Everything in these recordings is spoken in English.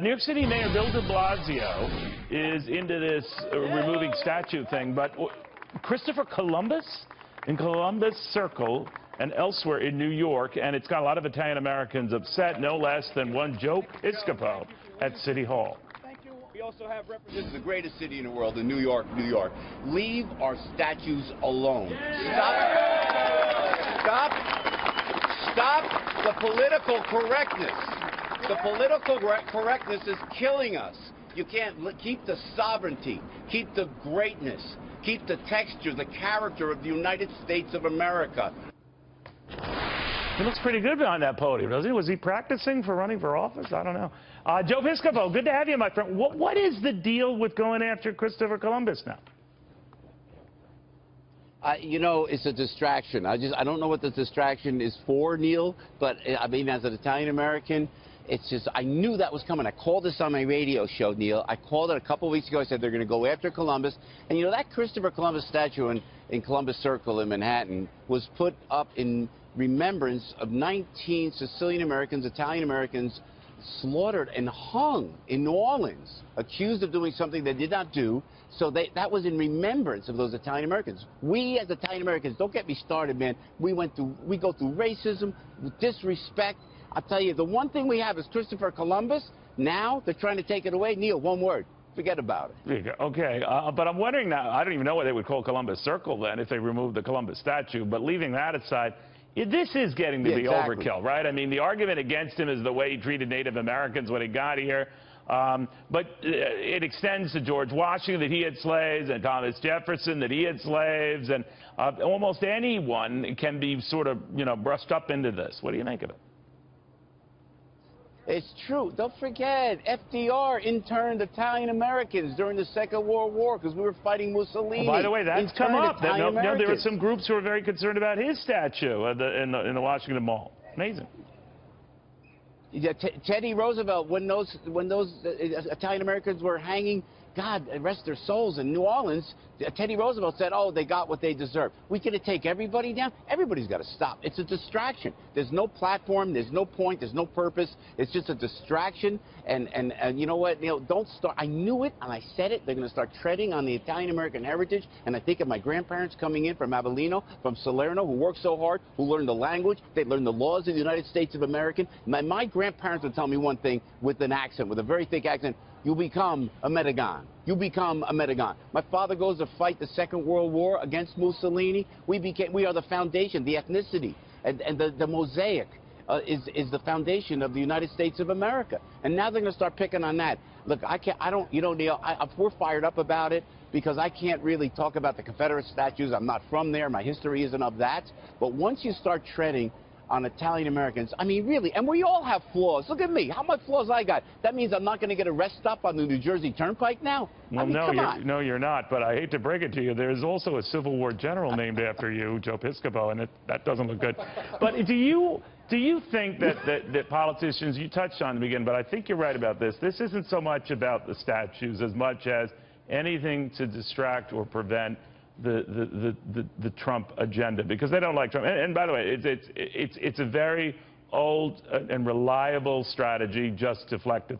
New York City Mayor Bill de Blasio is into this removing statue thing, but Christopher Columbus in Columbus Circle and elsewhere in New York, and it's got a lot of Italian Americans upset, no less than one Joe Piscopo at City Hall. We also have representatives of the greatest city in the world, in New York, New York. Leave our statues alone. Stop the political correctness. The political correctness is killing us. You can't keep the sovereignty, keep the greatness, keep the texture, the character of the United States of America. He looks pretty good behind that podium, doesn't he? Was he practicing for running for office? I don't know. Joe Piscopo, good to have you, my friend. What is the deal with going after Christopher Columbus now? You know, it's a distraction. I don't know what the distraction is for, Neil, but I mean, as an Italian-American, it's just, I knew that was coming. I called this on my radio show, Neil. I called it a couple of weeks ago. I said they're going to go after Columbus. And, you know, that Christopher Columbus statue in Columbus Circle in Manhattan was put up in remembrance of 19 Sicilian Americans, Italian Americans, slaughtered and hung in New Orleans, accused of doing something they did not do. So that was in remembrance of those Italian Americans. We, as Italian Americans, don't get me started, man. We go through racism, disrespect. I'll tell you, the one thing we have is Christopher Columbus. Now they're trying to take it away. Neil, one word. Forget about it. Okay, but I'm wondering now, I don't even know what they would call Columbus Circle then if they removed the Columbus statue, but leaving that aside, this is getting to be exactly. Overkill, right? I mean, the argument against him is the way he treated Native Americans when he got here. But it extends to George Washington, that he had slaves, and Thomas Jefferson, that he had slaves, and almost anyone can be sort of, you know, brushed up into this. What do you make of it? It's true. Don't forget, FDR interned Italian Americans during the Second World War because we were fighting Mussolini. Oh, by the way, that's come up. No, there were some groups who were very concerned about his statue in the Washington Mall. Amazing. Yeah, Teddy Roosevelt, when those Italian Americans were hanging, God rest their souls, in New Orleans, Teddy Roosevelt said, oh, they got what they deserve. We could take everybody down. Everybody's got to stop. It's a distraction. There's no platform. There's no point. There's no purpose. It's just a distraction. And you know what, Neil, don't start. I knew it, and I said it. They're going to start treading on the Italian-American heritage. And I think of my grandparents coming in from Avellino, from Salerno, who worked so hard, who learned the language. They learned the laws of the United States of America. My grandparents would tell me one thing with an accent, with a very thick accent. You become a Medigan. You become a Medigan. My father goes to fight the Second World War against Mussolini. We are the foundation, the ethnicity, and the mosaic is the foundation of the United States of America. And now they're going to start picking on that. Look, you know, Neil, we're fired up about it because I can't really talk about the Confederate statues. I'm not from there. My history isn't of that. But once you start treading on Italian Americans, I mean, really, and we all have flaws. Look at me, how much flaws I got. That means I'm not going to get a rest stop on the New Jersey Turnpike now? Well, I mean, no, you're not, but I hate to break it to you. There's also a Civil War general named after you, Joe Piscopo, and that doesn't look good. But do you think that politicians, you touched on in the beginning, but I think you're right about this. This isn't so much about the statues as much as anything to distract or prevent the Trump agenda, because they don't like Trump. And by the way, it's a very old and reliable strategy, just deflect.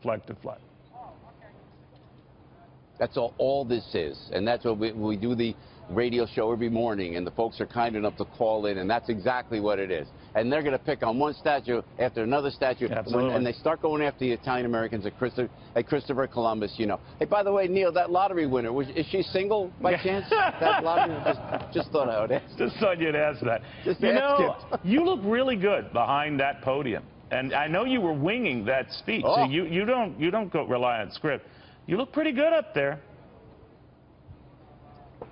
That's all this is, and that's what we do the radio show every morning, and the folks are kind enough to call in, and that's exactly what it is. And they're going to pick on one statue after another statue, and they start going after the Italian Americans at Christopher Columbus, you know. Hey, by the way, Neil, that lottery winner, is she single by chance? That lottery, just thought I would ask. Just thought you'd ask that. You know, you look really good behind that podium, and I know you were winging that speech. Oh. So you don't rely on script. You look pretty good up there.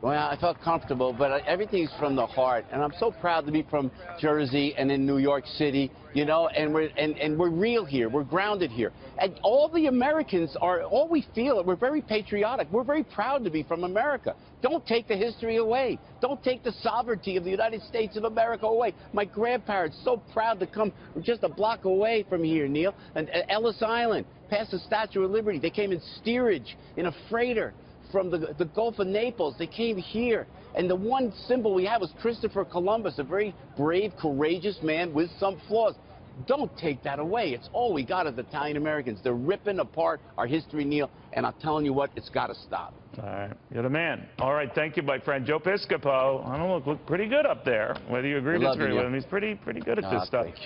Well, I felt comfortable, but everything's from the heart, and I'm so proud to be from Jersey and in New York City, you know, and we're real here, we're grounded here, and all the Americans all we feel, we're very patriotic, we're very proud to be from America. Don't take the history away. Don't take the sovereignty of the United States of America away. My grandparents so proud to come just a block away from here, Neil, and Ellis Island, past the Statue of Liberty. They came in steerage in a freighter from the Gulf of Naples. They came here, and the one symbol we had was Christopher Columbus, a very brave, courageous man with some flaws. Don't take that away. It's all we got as Italian Americans. They're ripping apart our history, Neil, and I'm telling you what, it's got to stop. All right. You're the man. All right. Thank you, my friend. Joe Piscopo. I don't know, look pretty good up there. Whether you agree or I love disagree you, with him, he's pretty good at this stuff. Thank you.